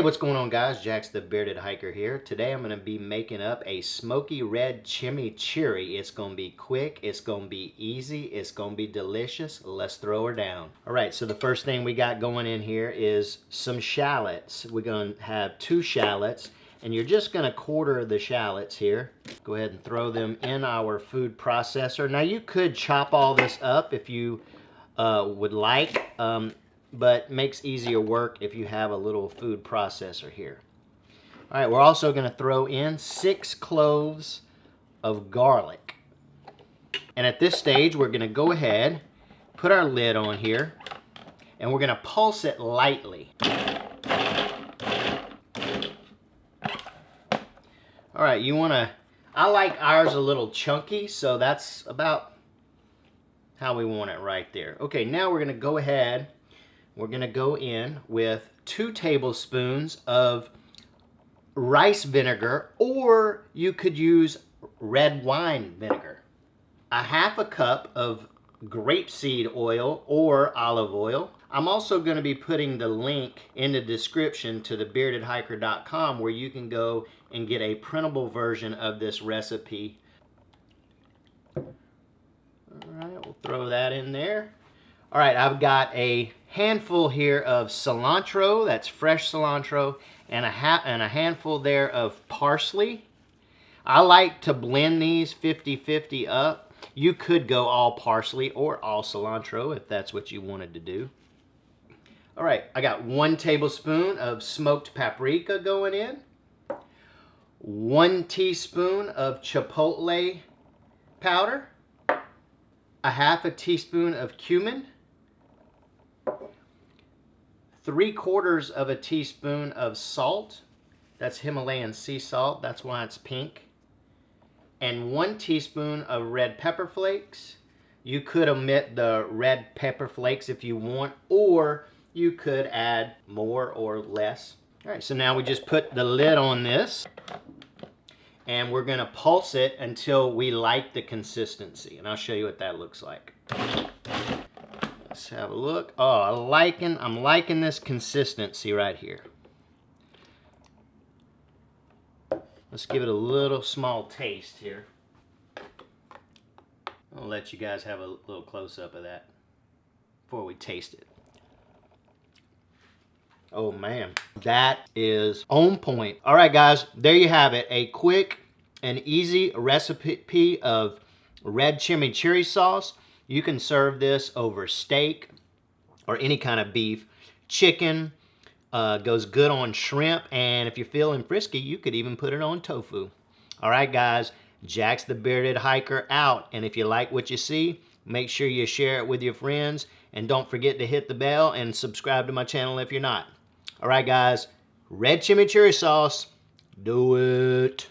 Hey, what's going on, guys? Jaxx the Bearded Hiker here. Today I'm going to be making up a Smoky Red Chimichurri. It's going to be quick, it's going to be easy, it's going to be delicious. Let's throw her down. All right, so the first thing we got going in here is some shallots. We're going to have 2 shallots, and you're just going to quarter the shallots here. Go ahead and throw them in our food processor. Now, you could chop all this up if you would like. But makes easier work if you have a little food processor here. All right, we're also going to throw in 6 cloves of garlic. And at this stage, we're going to go ahead, put our lid on here, and we're going to pulse it lightly. All right, I like ours a little chunky, so that's about how we want it right there. Okay, now we're going to go ahead. We're going to go in with 2 tablespoons of rice vinegar, or you could use red wine vinegar. A half a cup of grapeseed oil or olive oil. I'm also going to be putting the link in the description to thebeardedhiker.com where you can go and get a printable version of this recipe. All right, we'll throw that in there. All right, I've got a handful here of cilantro, that's fresh cilantro, and a handful there of parsley. I like to blend these 50-50 up. You could go all parsley or all cilantro if that's what you wanted to do. All right, I got 1 tablespoon of smoked paprika going in, 1 teaspoon of chipotle powder, a half a teaspoon of cumin, 3/4 of a teaspoon of salt. That's Himalayan sea salt. That's why it's pink. And 1 teaspoon of red pepper flakes. You could omit the red pepper flakes if you want, or you could add more or less. All right, so now we just put the lid on this, and we're going to pulse it until we like the consistency. And I'll show you what that looks like. Let's have a look. Oh, I'm liking this consistency right here. Let's give it a little small taste here. I'll let you guys have a little close-up of that before we taste it. Oh man, that is on point. All right, guys, there you have it. A quick and easy recipe of red chimichurri sauce. You can serve this over steak or any kind of beef. Chicken goes good on shrimp, and if you're feeling frisky, you could even put it on tofu. All right, guys, Jaxx the Bearded Hiker out. And if you like what you see, make sure you share it with your friends, and don't forget to hit the bell and subscribe to my channel if you're not. All right, guys, red chimichurri sauce, do it.